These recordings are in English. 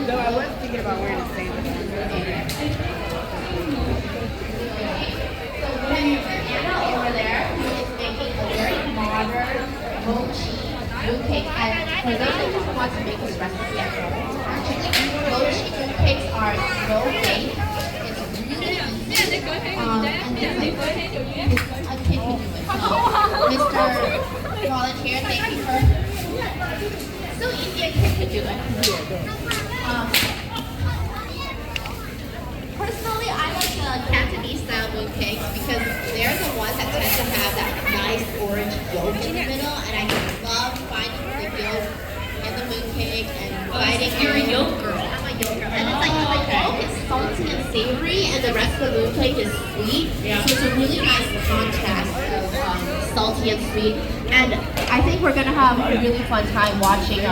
Though I was thinking about wearing the same. Anna over there is making a very modern mochi mooncake. And for those who want to make this recipe at home, actually, mochi mooncakes are no bake. It's really easy. And it's like, I can't do it. Mr. Volunteer, thank you for. So easy, I can't do it. Personally, I like the Cantonese style mooncakes because they're the ones that tend to have that nice orange yolk in the middle, and I love finding the yolk in the mooncake and biting. You're a yolk girl. I'm a yolk girl, and it's like the yolk is salty and savory, and the rest of the mooncake is sweet. Yeah. So it's a really nice contrast of salty and sweet. And I think we're gonna have a really fun time watching.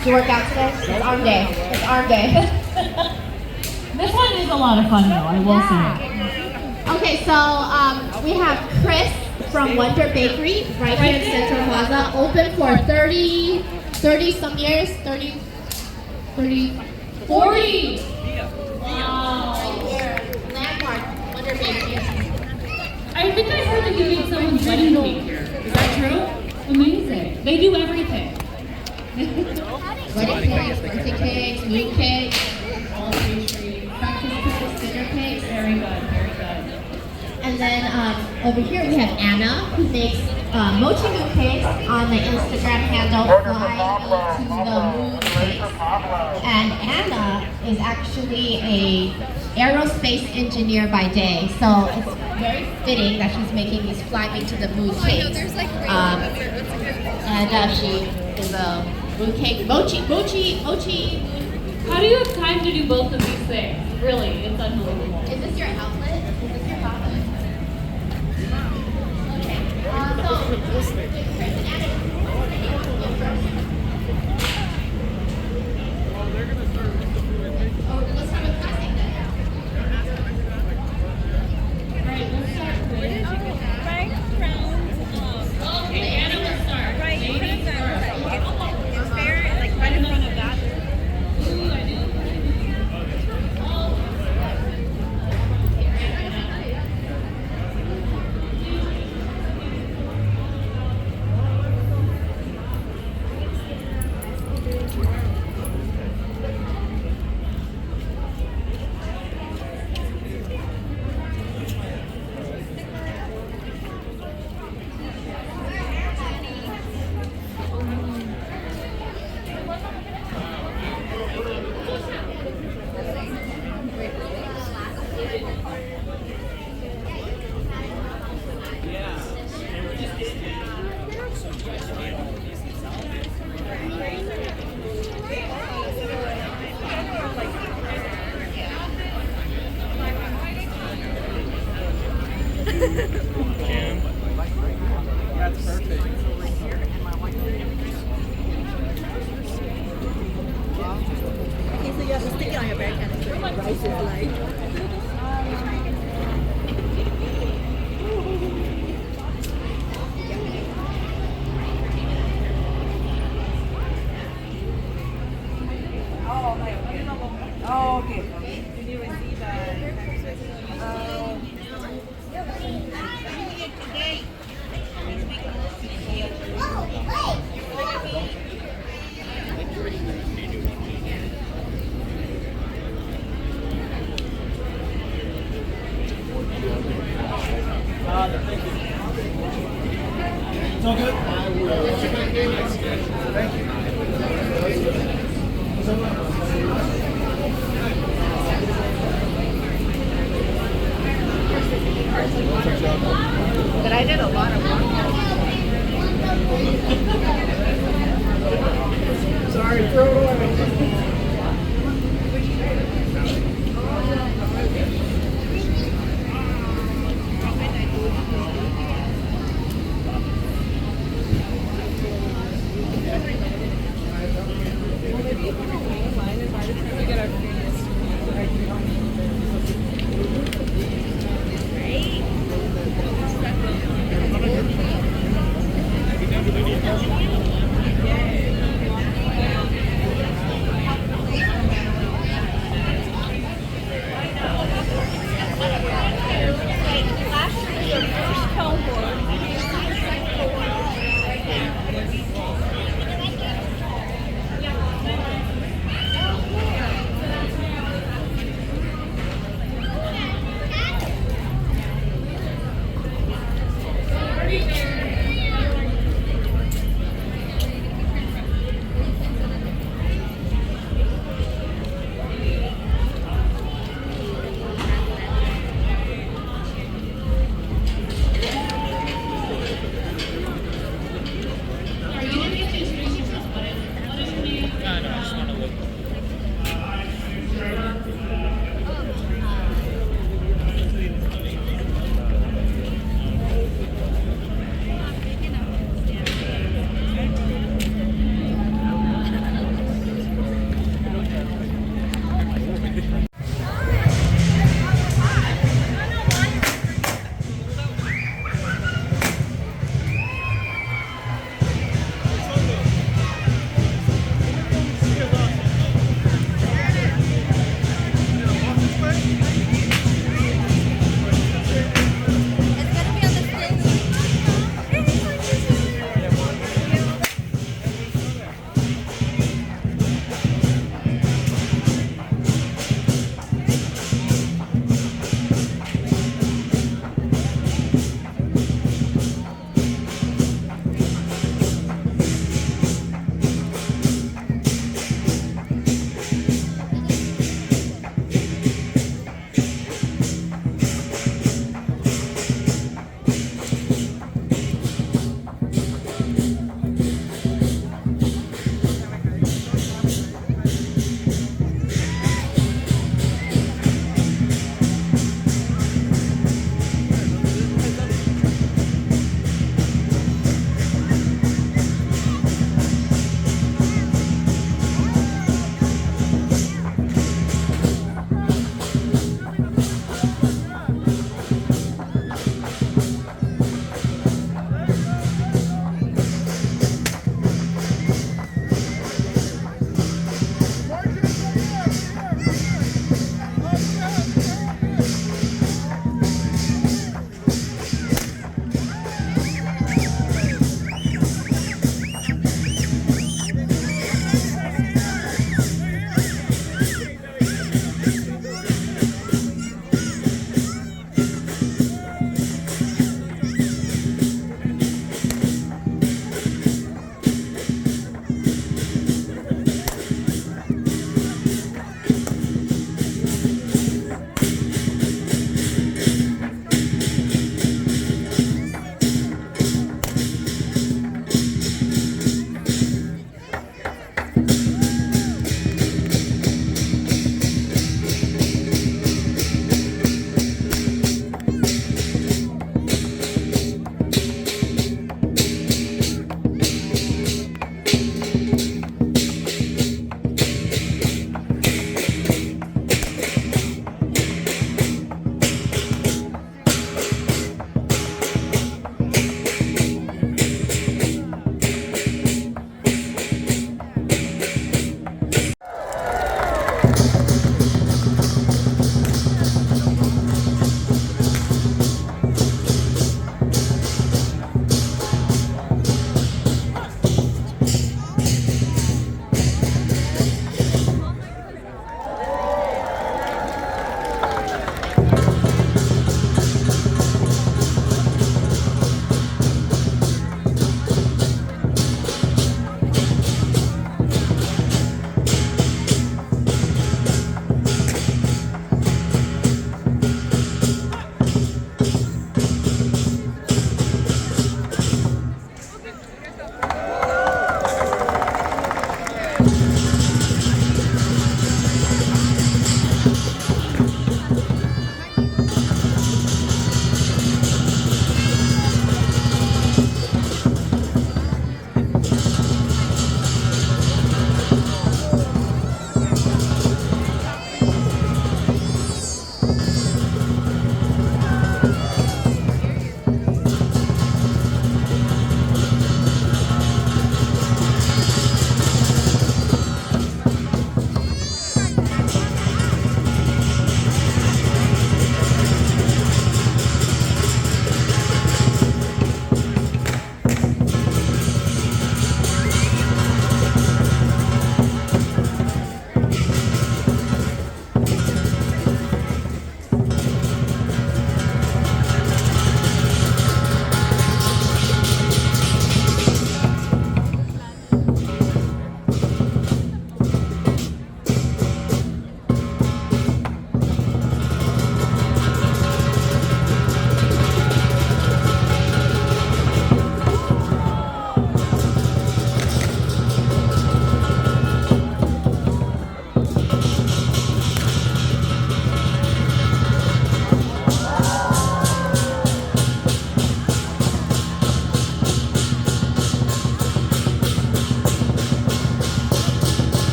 Do you work out today? It's arm day. It's arm day. This one is a lot of fun though, I will say. Okay, so we have Chris from Wonder Bakery right here in Central Plaza, open for 30 some years, 30, 40! Wow. Right here, landmark, Wonder Bakery. I think I heard that you made someone's wedding cake here. Is that true? Amazing. They do everything. Wedding cakes, birthday cakes, moon cakes, all pastry, breakfast cakes, dinner cakes. Very good, very good. And then over here we have Anna, who makes mochi moon cakes on the Instagram handle Fly Me to the Moon Cakes. And Anna is actually a aerospace engineer by day, so it's very fitting that she's making these Fly Me to the Moon cakes. And she is a moon cake, mochi. How do you have time to do both of these things? Really, it's unbelievable. Is this your outlet? Is this your outlet? Okay. So, Chris and Anna, oh, let's have a classic then. Alright, we'll start with... Okay, Anna will start. Ladies first. It's fair, like right in front of that. Ooh, I do. That's perfect. Okay, so you have to stick it on your backhand and so rice is like. Oh, okay. Did you receive It's all good? Thank you. But I did a lot of work. Sorry, throw it away.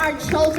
our children.